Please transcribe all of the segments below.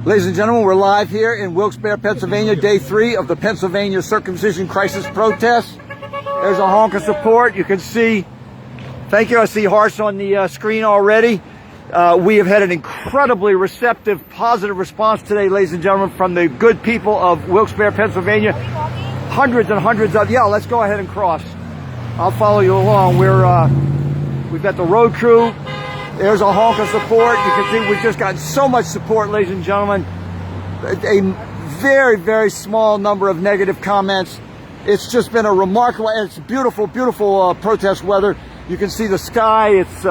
Ladies and gentlemen, we're live here in Wilkes-Barre, Pennsylvania, day 3 of the Pennsylvania circumcision crisis protest. There's a honk of support. You can see, thank you, I see hearts on the screen already. We have had an incredibly receptive, positive response today, ladies and gentlemen, from the good people of Wilkes-Barre, Pennsylvania. Hundreds and hundreds of, yeah, let's go ahead and cross. I'll follow you along. We've got the road crew. There's a honk of support. You can see we've just got so much support, ladies and gentlemen. A very, very small number of negative comments. It's just been a remarkable, and it's beautiful, beautiful protest weather. You can see the sky. It's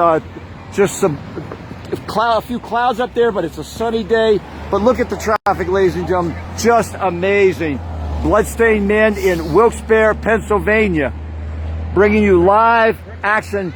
just a few clouds up there, but it's a sunny day. But look at the traffic, ladies and gentlemen. Just amazing. Bloodstained Men in Wilkes-Barre, Pennsylvania, bringing you live action.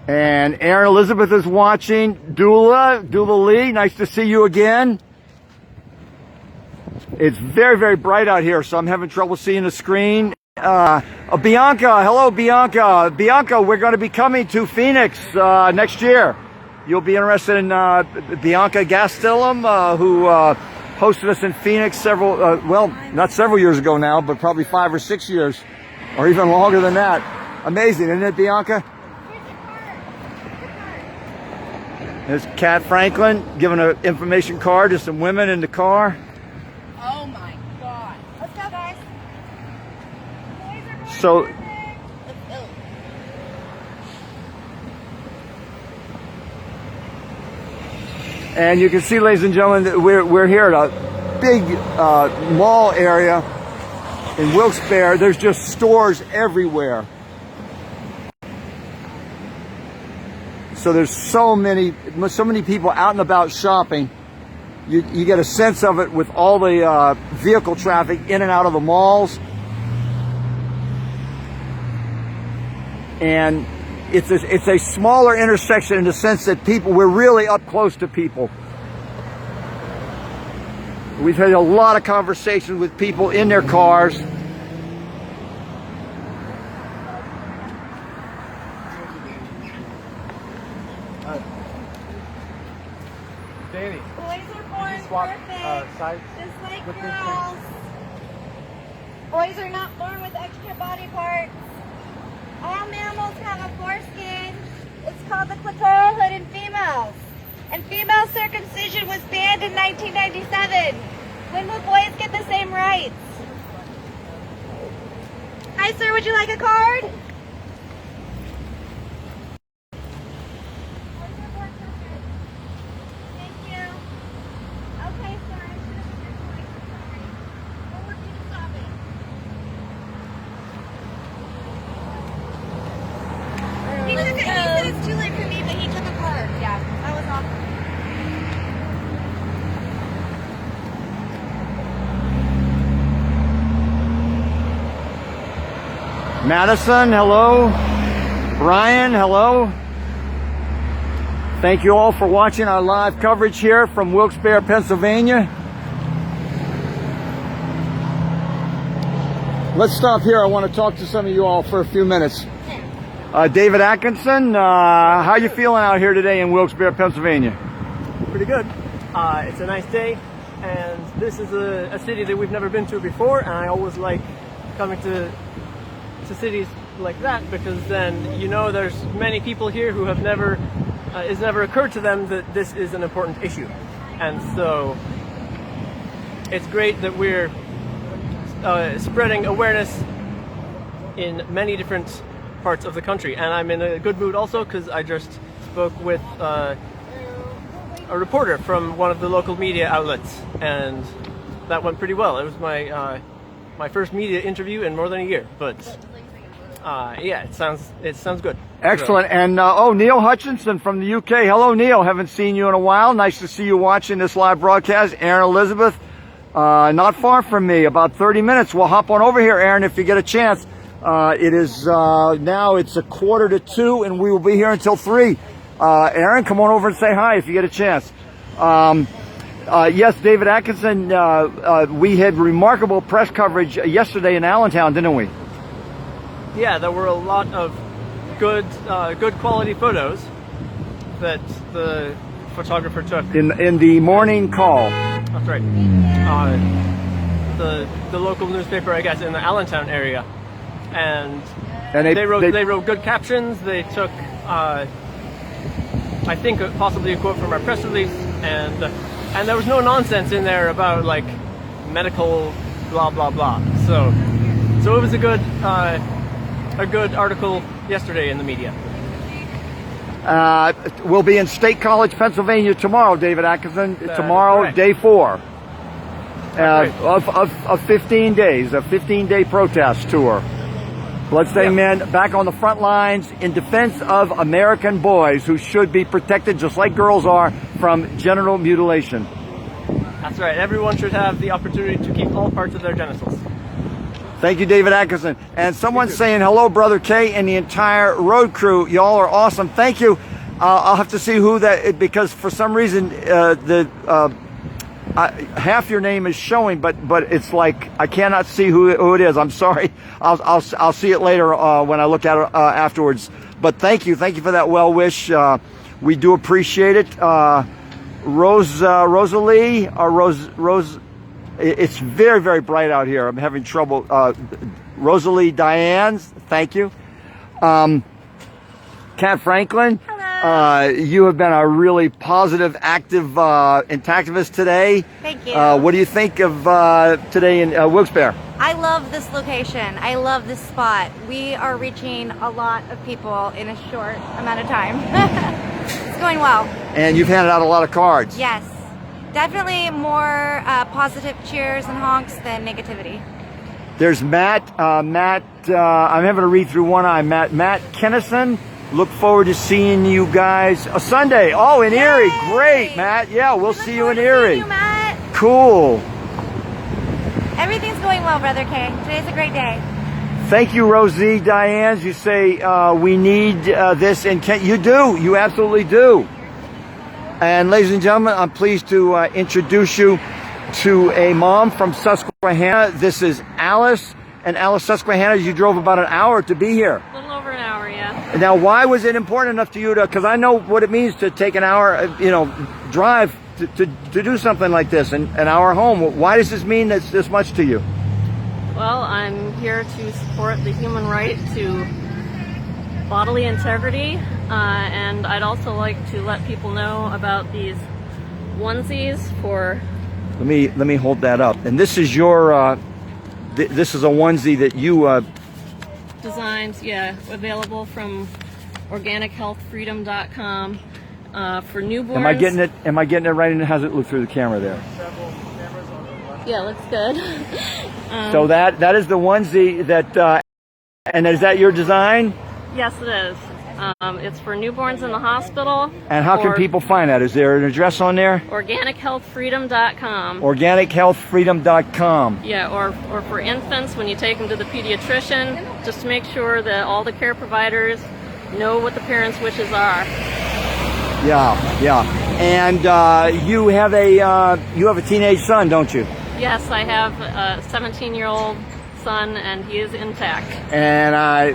And Aaron Elizabeth is watching. Dula Lee, nice to see you again. It's very, very bright out here, so I'm having trouble seeing the screen. Bianca, hello Bianca. Bianca, we're going to be coming to Phoenix next year. You'll be interested in Bianca Gastelum, who hosted us in Phoenix several, well, not several years ago now, but probably 5 or 6 years, or even longer than that. Amazing, isn't it, Bianca? There's Kat Franklin giving an information card to some women in the car. Oh my God. Let's go, guys. So, and you can see, ladies and gentlemen, that we're here at a big mall area in Wilkes-Barre. There's just stores everywhere. So there's so many people out and about shopping. You get a sense of it with all the vehicle traffic in and out of the malls. And it's a smaller intersection in the sense that we're really up close to people. We've had a lot of conversations with people in their cars. Danny, boys are born swap, perfect, sides just like with girls. Boys are not born with extra body parts. All mammals have a foreskin. It's called the clitoral hood in females. And female circumcision was banned in 1997. When will boys get the same rights? Hi, sir. Would you like a card? It's too late for me, but he took a card. Yeah, that was awesome. Madison, hello. Brian, hello. Thank you all for watching our live coverage here from Wilkes-Barre, Pennsylvania. Let's stop here. I want to talk to some of you all for a few minutes. David Atkinson, how you feeling out here today in Wilkes-Barre, Pennsylvania? pretty good. It's a nice day, and this is a city that we've never been to before, and I always like coming to cities like that, because then you know there's many people here who have never, it's never occurred to them that this is an important issue. And so it's great that we're spreading awareness in many different parts of the country. And I'm in a good mood also because I just spoke with a reporter from one of the local media outlets, and that went pretty well. It was my first media interview in more than a year, but yeah, it sounds good. Excellent. And Neil Hutchinson from the UK. Hello, Neil. Haven't seen you in a while. Nice to see you watching this live broadcast. Aaron Elizabeth, not far from me, about 30 minutes. We'll hop on over here, Aaron, if you get a chance. It is now it's 1:45, and we will be here until 3. Aaron, come on over and say hi if you get a chance. Yes, David Atkinson, we had remarkable press coverage yesterday in Allentown, didn't we? Yeah, there were a lot of good quality photos that the photographer took. In the morning call. That's right. The local newspaper, I guess, in the Allentown area, and they wrote good captions. They took, I think, possibly a quote from our press release, and there was no nonsense in there about like medical blah blah blah. So it was a good article yesterday in the media. We'll be in State College, Pennsylvania tomorrow, David Atkinson. Tomorrow, correct. day 4 of 15 days, a 15-day protest tour. Bloodstained Men back on the front lines in defense of American boys who should be protected, just like girls are, from genital mutilation. That's right. Everyone should have the opportunity to keep all parts of their genitals. Thank you, David Atkinson. And someone's saying, hello, Brother K and the entire road crew. Y'all are awesome. Thank you. I'll have to see who that, because for some reason, half your name is showing, but it's like, I cannot see who it is. I'm sorry. I'll see it later when I look at it afterwards. But thank you for that well wish. We do appreciate it. Rosalie, Rose. It's very, very bright out here. I'm having trouble. Rosalie Diane, thank you. Kat Franklin. Hello. You have been a really positive, active activist today. Thank you. What do you think of today in Wilkes-Barre? I love this location. I love this spot. We are reaching a lot of people in a short amount of time. It's going well. And you've handed out a lot of cards. Yes. Definitely more positive cheers and honks than negativity. There's Matt. I'm having to read through one eye. Matt Kennison. Look forward to seeing you guys Sunday. Oh, in Erie. Great, Matt. Yeah, we'll see you in Erie. You, Matt. Cool. Everything's going well, Brother K. Today's a great day. Thank you, Rosie Diane. You say we need this in Kent. You do. You absolutely do. And ladies and gentlemen, I'm pleased to introduce you to a mom from Susquehanna. This is Alice. And Alice, Susquehanna, you drove about an hour to be here. A little over an hour, yeah. Now, why was it important enough to you to, because I know what it means to take an hour, drive to do something like this, an hour home. Why does this mean this much to you? Well, I'm here to support the human right to bodily integrity, and I'd also like to let people know about these onesies for... Let me hold that up. And this is your, this is a onesie that you... Designs, yeah, available from organichealthfreedom.com for newborns. Am I getting it right? And how's it look through the camera there? Yeah, looks good. So that is the onesie that, and is that your design? Yes, it is. It's for newborns in the hospital. And how can people find that? Is there an address on there? Organichealthfreedom.com. Organichealthfreedom.com. Yeah, or for infants, when you take them to the pediatrician, just to make sure that all the care providers know what the parents' wishes are. Yeah. And you have a teenage son, don't you? Yes, I have a 17-year-old son, and he is intact. And I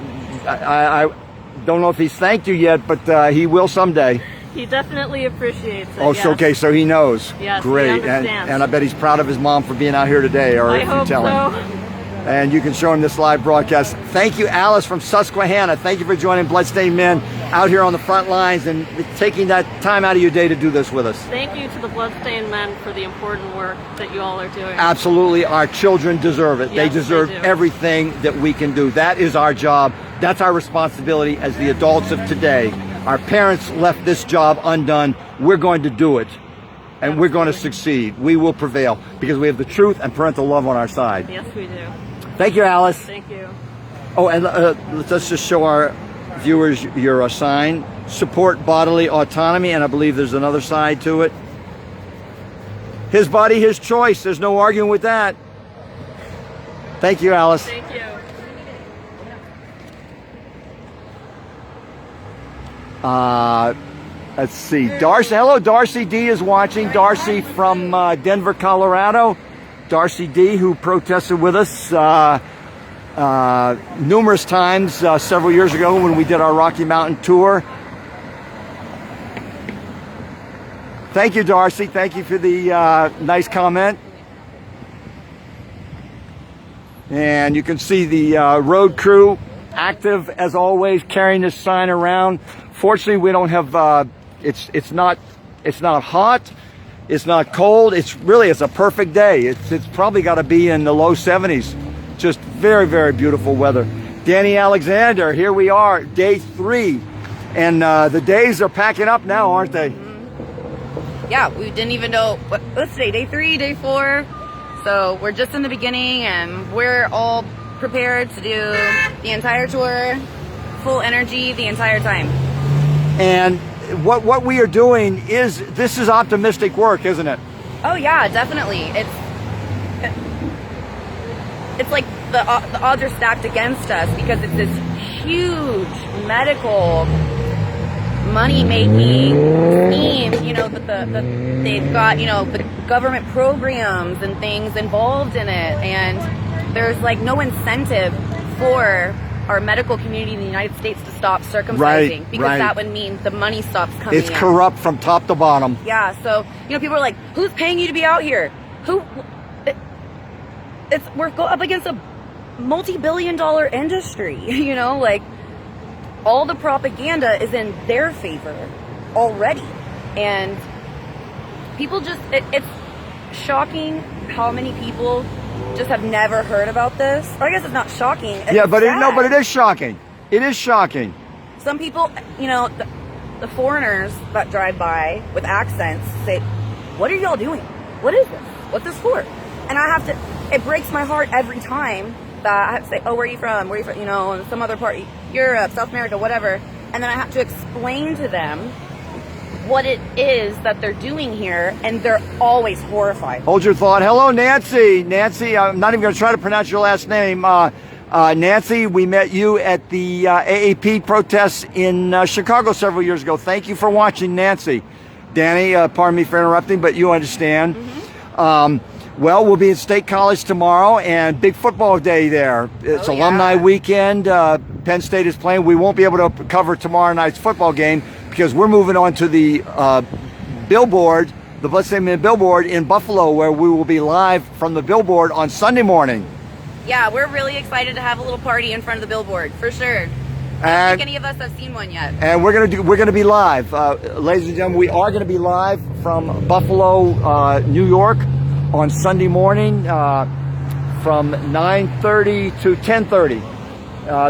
don't know if he's thanked you yet, but he will someday. He definitely appreciates it. Oh, yes. Okay, so he knows. Yes, great. he understands. And I bet he's proud of his mom for being out here today, or I if you hope tell so. him. And you can show him this live broadcast. Thank you, Alice from Susquehanna. Thank you for joining Bloodstained Men out here on the front lines and taking that time out of your day to do this with us. Thank you to the Bloodstained Men for the important work that you all are doing. Absolutely. Our children deserve it. Yes, they deserve they do. everything that we can do. That is our job. That's our responsibility as the adults of today. Our parents left this job undone. We're going to do it. And we're going to succeed. We will prevail because we have the truth and parental love on our side. Yes, we do. Thank you, Alice. Thank you. Oh, and let's just show our viewers your sign. Support bodily autonomy, and I believe there's another side to it. His body, his choice. There's no arguing with that. Thank you, Alice. Thank you. Let's see. Darcy, hello, Darcy D is watching. Darcy from Denver, Colorado. Darcy D, who protested with us numerous times several years ago when we did our Rocky Mountain tour. Thank you, Darcy. Thank you for the nice comment. And you can see the road crew active as always, carrying this sign around. Fortunately, we don't have. It's not hot. It's not cold. It's a perfect day. It's probably got to be in the low 70s. Just very, very beautiful weather. Danny Alexander, here we are, day 3, and the days are packing up now, aren't they? Yeah, we didn't even know what's today, day 3, day 4. So we're just in the beginning, and we're all prepared to do the entire tour, full energy the entire time. And what we are doing is optimistic work, isn't it? Oh yeah, definitely. It's like the odds are stacked against us because it's this huge medical money-making scheme, you know, that they've got, you know, the government programs and things involved in it, and there's like no incentive for our medical community in the United States to stop circumcising, because that would mean the money stops coming in. It's corrupt from top to bottom. Yeah, so, you know, people are like, who's paying you to be out here? We're up against a multi-billion-dollar industry, you know, like, all the propaganda is in their favor already. And people just, it's shocking how many people just have never heard about this. Or I guess it's not shocking. Yeah, but it is shocking. It is shocking. Some people, you know, the foreigners that drive by with accents say, what are y'all doing? What is this? What's this for? And I have to, it breaks my heart every time that I have to say, oh, where are you from? Where are you from? You know, some other part, Europe, South America, whatever. And then I have to explain to them what it is that they're doing here, and they're always horrified. Hold your thought. Hello, Nancy. Nancy, I'm not even going to try to pronounce your last name. Nancy, we met you at the AAP protests in Chicago several years ago. Thank you for watching, Nancy. Danny, pardon me for interrupting, but you understand. Mm-hmm. Well, we'll be at State College tomorrow, and big football day there. It's alumni weekend. Penn State is playing. We won't be able to cover tomorrow night's football game because we're moving on to the billboard, the Bloodstained Men billboard in Buffalo, where we will be live from the billboard on Sunday morning. Yeah, we're really excited to have a little party in front of the billboard, for sure. I don't think any of us have seen one yet. And we're gonna be live, ladies and gentlemen. We are gonna be live from Buffalo, New York, on Sunday morning from 9:30 to 10:30.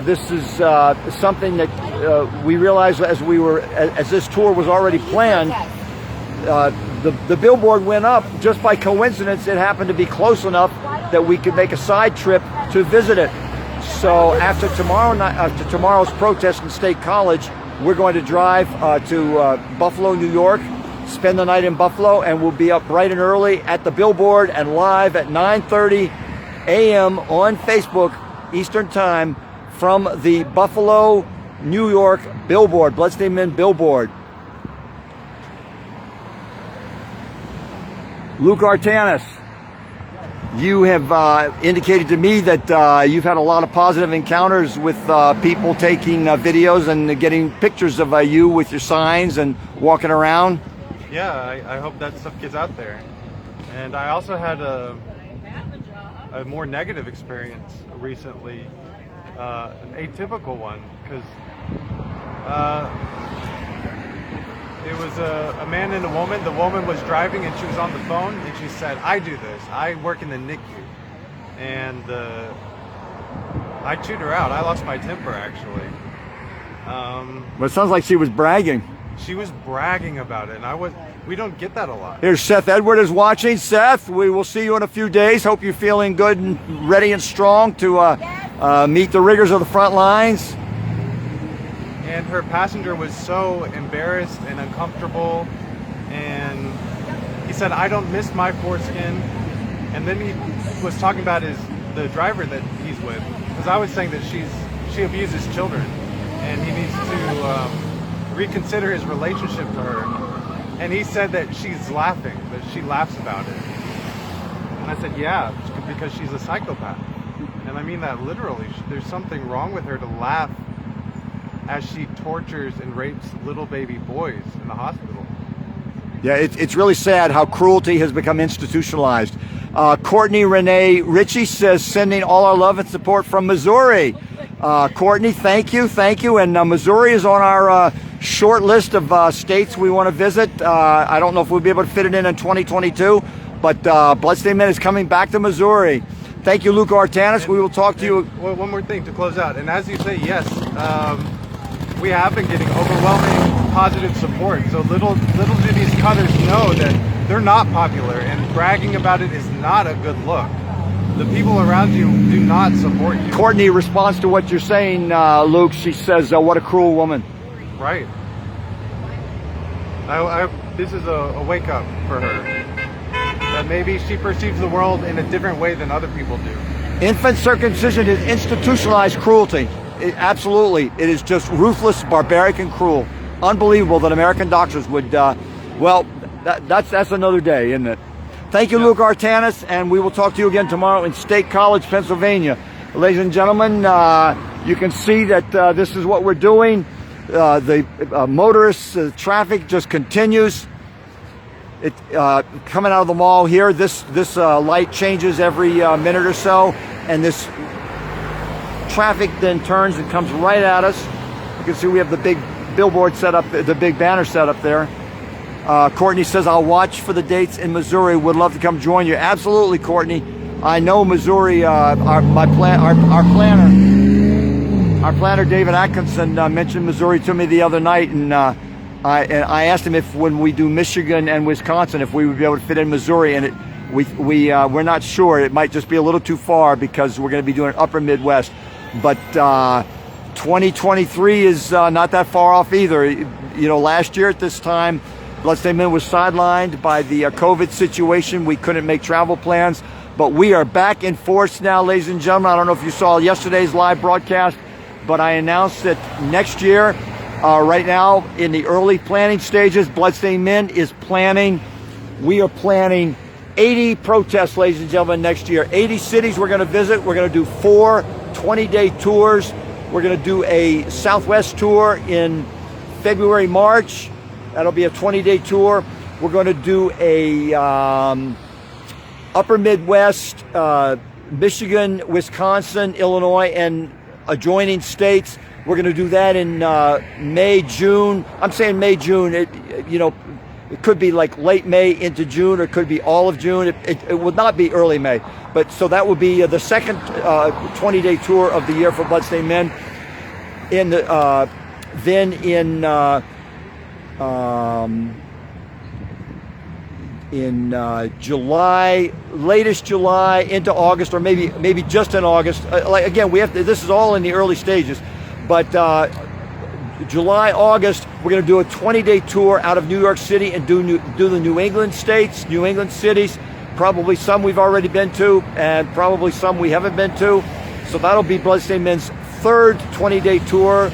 This is something that we realized as this tour was already planned. The billboard went up just by coincidence. It happened to be close enough that we could make a side trip to visit it. So after tomorrow's protest in State College, we're going to drive to Buffalo, New York, spend the night in Buffalo, and we'll be up bright and early at the billboard and live at 9:30 a.m. on Facebook Eastern Time from the Buffalo, New York billboard, Bloodstained Men billboard. Luke Artanis, you have indicated to me that you've had a lot of positive encounters with people taking videos and getting pictures of you with your signs and walking around. Yeah, I hope that stuff gets out there. And I also had a more negative experience recently, an atypical one, because it was a man and a woman. The woman was driving and she was on the phone and she said, I do this, I work in the NICU. And I chewed her out. I lost my temper, actually. Well, it sounds like she was bragging. She was bragging about it, and we don't get that a lot. Here's Seth Edward is watching. Seth, we will see you in a few days. Hope you're feeling good and ready and strong to meet the rigors of the front lines. And her passenger was so embarrassed and uncomfortable, and he said, I don't miss my foreskin. And then he was talking about the driver that he's with, because I was saying that she abuses children, and he needs to reconsider his relationship to her. And he said that she's laughing, that she laughs about it. And I said, yeah, because she's a psychopath. And I mean that literally. There's something wrong with her to laugh as she tortures and rapes little baby boys in the hospital. Yeah, it's really sad how cruelty has become institutionalized. Courtney Renee Ritchie says, sending all our love and support from Missouri. Courtney, thank you. And Missouri is on our short list of states we want to visit. I don't know if we'll be able to fit it in 2022, but Bloodstained Men is coming back to Missouri. Thank you, Luke Artanis. We will talk to you. Well, one more thing to close out. And as you say, yes, we have been getting overwhelming positive support. So little do these cutters know that they're not popular, and bragging about it is not a good look. The people around you do not support you. Courtney responds to what you're saying, Luke. She says, what a cruel woman. Right. This is a wake up for her. That maybe she perceives the world in a different way than other people do. Infant circumcision is institutionalized cruelty. Absolutely. It is just ruthless, barbaric, and cruel. Unbelievable that American doctors would, that's another day, isn't it? Thank you, Luke Artanis, and we will talk to you again tomorrow in State College, Pennsylvania. Ladies and gentlemen, you can see that this is what we're doing. The motorists, traffic just continues. It coming out of the mall here. This light changes every minute or so, and this traffic then turns and comes right at us. You can see we have the big billboard set up, the big banner set up there. Courtney says, I'll watch for the dates in Missouri. Would love to come join you. Absolutely, Courtney. I know Missouri. Our planner David Atkinson mentioned Missouri to me the other night, and I asked him if when we do Michigan and Wisconsin, if we would be able to fit in Missouri, and we're not sure. It might just be a little too far because we're going to be doing Upper Midwest. But 2023 is not that far off either. You know, last year at this time, Bloodstained Men was sidelined by the COVID situation. We couldn't make travel plans, but we are back in force now, ladies and gentlemen. I don't know if you saw yesterday's live broadcast, but I announced that next year, right now in the early planning stages, Bloodstained Men is planning. We are planning 80 protests, ladies and gentlemen, next year. 80 cities we're going to visit. We're going to do 4 20-day tours. We're going to do a Southwest tour in February, March. That'll be a 20-day tour. We're going to do a Upper Midwest, Michigan, Wisconsin, Illinois, and adjoining states. We're going to do that in May, June. I'm saying May, June. It could be like late May into June, or it could be all of June. It would not be early May. But so that would be the second 20-day tour of the year for Bloodstained Men. Then in July, latest July into August, or maybe just in August. Again, this is all in the early stages, but July, August, we're going to do a 20-day tour out of New York City and do the New England states, New England cities. Probably some we've already been to, and probably some we haven't been to. So that'll be Bloodstained Men's third 20-day tour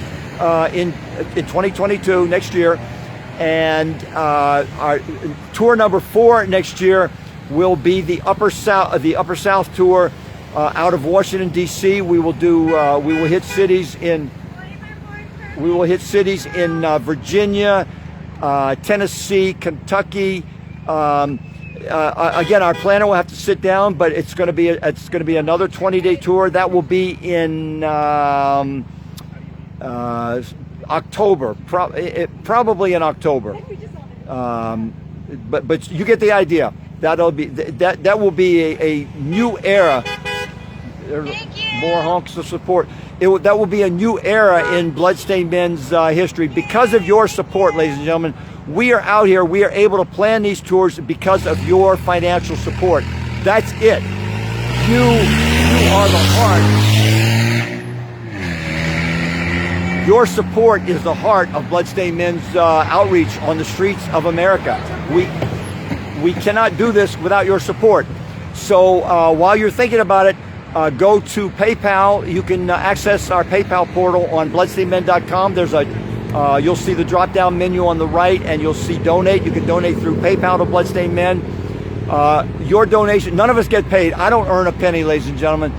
in 2022, next year. And our tour number 4 next year will be the Upper South tour out of Washington D.C. We will hit cities in Virginia, Tennessee, Kentucky. Again, our planner will have to sit down, but it's going to be another 20-day tour. That will be in October, probably in October. But you get the idea. That will be a new era. More honks of support. That will be a new era in Bloodstained Men's history because of your support, ladies and gentlemen. We are out here. We are able to plan these tours because of your financial support. That's it. You are the heart. Your support is the heart of Bloodstained Men's outreach on the streets of America. We cannot do this without your support. So while you're thinking about it, go to PayPal. You can access our PayPal portal on bloodstainedmen.com. There's a You'll see the drop-down menu on the right, and you'll see donate. You can donate through PayPal to Bloodstained Men. Your donation, none of us get paid. I don't earn a penny, ladies and gentlemen.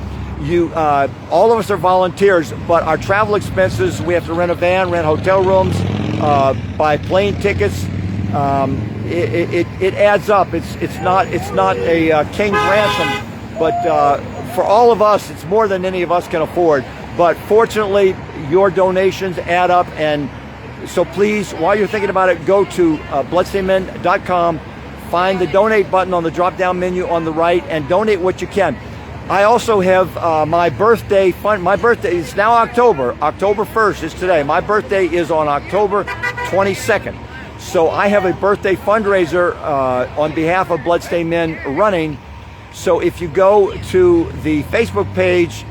All of us are volunteers, but our travel expenses, we have to rent a van, rent hotel rooms, buy plane tickets. It adds up. It's not a king's ransom, but for all of us, it's more than any of us can afford. But fortunately, your donations add up, and so please, while you're thinking about it, go to bloodstainedmen.com, find the donate button on the drop-down menu on the right, and donate what you can. I also have my birthday fund. My birthday is now October 1st is today. My birthday is on October 22nd. So I have a birthday fundraiser on behalf of Bloodstained Men running. So if you go to the Facebook page,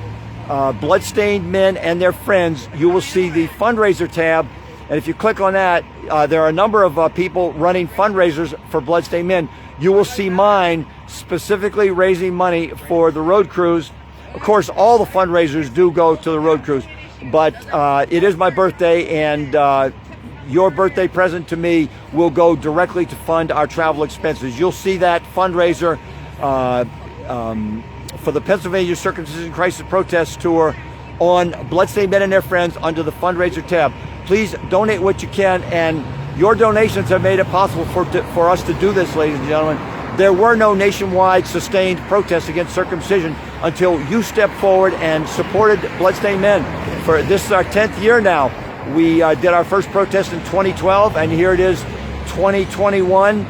Bloodstained Men and Their Friends, you will see the fundraiser tab. And if you click on that, there are a number of people running fundraisers for Bloodstained Men. You will see mine specifically raising money for the road crews. Of course, all the fundraisers do go to the road crews, but it is my birthday, and your birthday present to me will go directly to fund our travel expenses. You'll see that fundraiser for the Pennsylvania Circumcision Crisis Protest Tour on Bloodstained Men and Their Friends under the fundraiser tab. Please donate what you can, and your donations have made it possible for us to do this, ladies and gentlemen. There were no nationwide sustained protests against circumcision until you stepped forward and supported Bloodstained Men. For this is our 10th year now. We did our first protest in 2012, and here it is, 2021.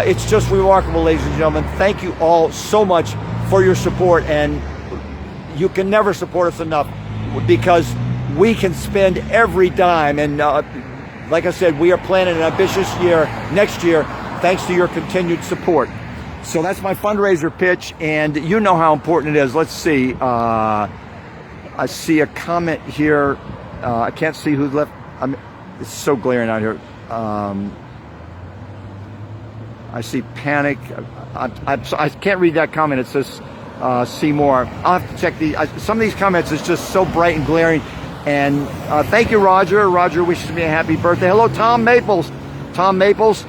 It's just remarkable, ladies and gentlemen. Thank you all so much for your support, and you can never support us enough, because we can spend every dime, and like I said, we are planning an ambitious year next year thanks to your continued support. So that's my fundraiser pitch, and you know how important it is. Let's see. I see a comment here. I can't see who left. It's so glaring out here. I see panic. I can't read that comment. It says see more. I'll have to check some of these comments is just so bright and glaring. And thank you, Roger. Roger wishes me a happy birthday. Hello, Tom Maples. Tom Maples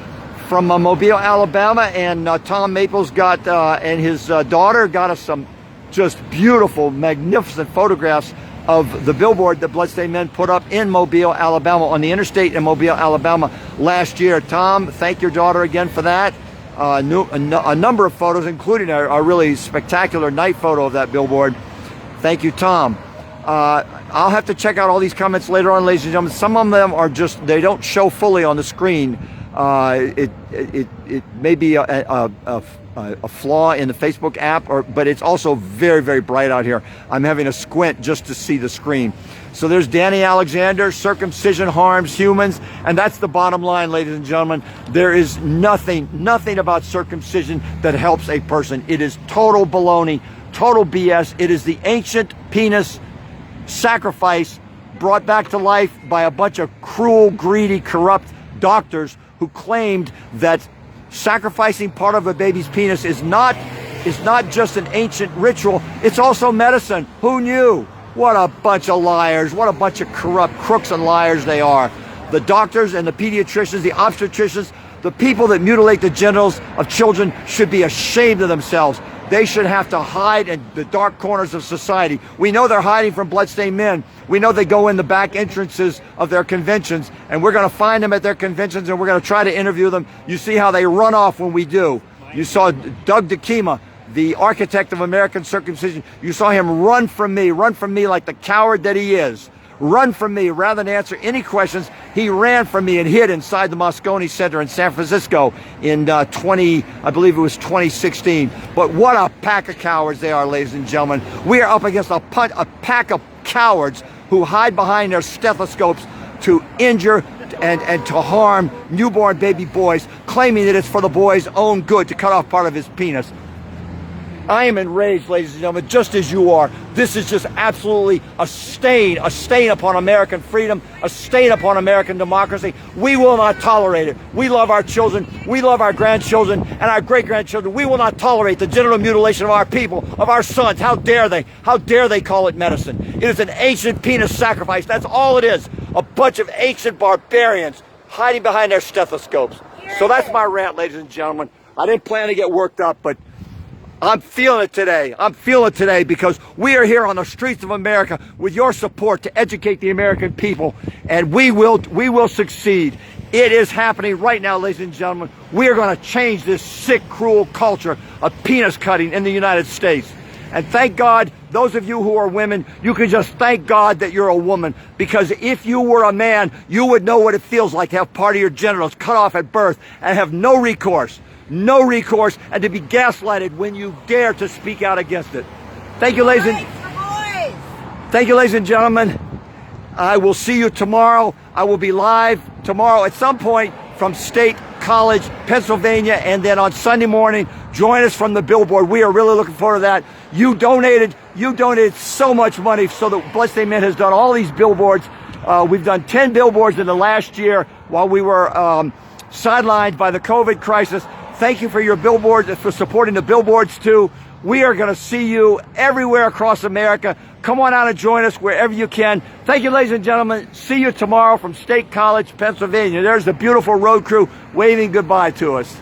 from Mobile, Alabama. And Tom Maples got, and his daughter got us some just beautiful, magnificent photographs of the billboard that Bloodstained Men put up in Mobile, Alabama, on the interstate in Mobile, Alabama last year. Tom, thank your daughter again for that. A number of photos, including a really spectacular night photo of that billboard. Thank you, Tom. I'll have to check out all these comments later on, ladies and gentlemen. Some of them are just, they don't show fully on the screen. It may be a flaw in the Facebook app, but it's also very, very bright out here. I'm having a squint just to see the screen. So there's Danny Alexander, circumcision harms humans, and that's the bottom line, ladies and gentlemen. There is nothing about circumcision that helps a person. It is total baloney, total BS. It is the ancient penis sacrifice brought back to life by a bunch of cruel, greedy, corrupt doctors who claimed that sacrificing part of a baby's penis is not just an ancient ritual, it's also medicine. Who knew? What a bunch of liars. What a bunch of corrupt crooks and liars they are. The doctors and the pediatricians, the obstetricians, the people that mutilate the genitals of children should be ashamed of themselves. They should have to hide in the dark corners of society. We know they're hiding from Bloodstained Men. We know they go in the back entrances of their conventions, and we're going to find them at their conventions, and we're going to try to interview them. You see how they run off when we do. You saw Doug DeKima, the architect of American circumcision. You saw him run from me like the coward that he is. Run from me rather than answer any questions. He ran from me and hid inside the Moscone Center in San Francisco in I believe it was 2016. But what a pack of cowards they are, ladies and gentlemen. We are up against a pack of cowards who hide behind their stethoscopes to injure and to harm newborn baby boys, claiming that it's for the boy's own good to cut off part of his penis. I am enraged, ladies and gentlemen, just as you are. This is just absolutely a stain upon American freedom, a stain upon American democracy. We will not tolerate it. We love our children. We love our grandchildren and our great-grandchildren. We will not tolerate the genital mutilation of our people, of our sons. How dare they? How dare they call it medicine? It is an ancient penis sacrifice. That's all it is. a bunch of ancient barbarians hiding behind their stethoscopes. So that's my rant, ladies and gentlemen. I didn't plan to get worked up, but I'm feeling it today. I'm feeling it today because we are here on the streets of America with your support to educate the American people, and we will succeed. It is happening right now, ladies and gentlemen. We are going to change this sick, cruel culture of penis cutting in the United States. And thank God, those of you who are women, you can just thank God that you're a woman, because if you were a man, you would know what it feels like to have part of your genitals cut off at birth and have no recourse, and to be gaslighted when you dare to speak out against it. Thank you, ladies and gentlemen. I will see you tomorrow. I will be live tomorrow at some point from State College, Pennsylvania, and then on Sunday morning, join us from the billboard. We are really looking forward to that. You donated so much money so that Blessed Amen has done all these billboards. We've done 10 billboards in the last year while we were sidelined by the COVID crisis. Thank you for your billboards and for supporting the billboards too. We are going to see you everywhere across America. Come on out and join us wherever you can. Thank you, ladies and gentlemen. See you tomorrow from State College, Pennsylvania. There's the beautiful road crew waving goodbye to us.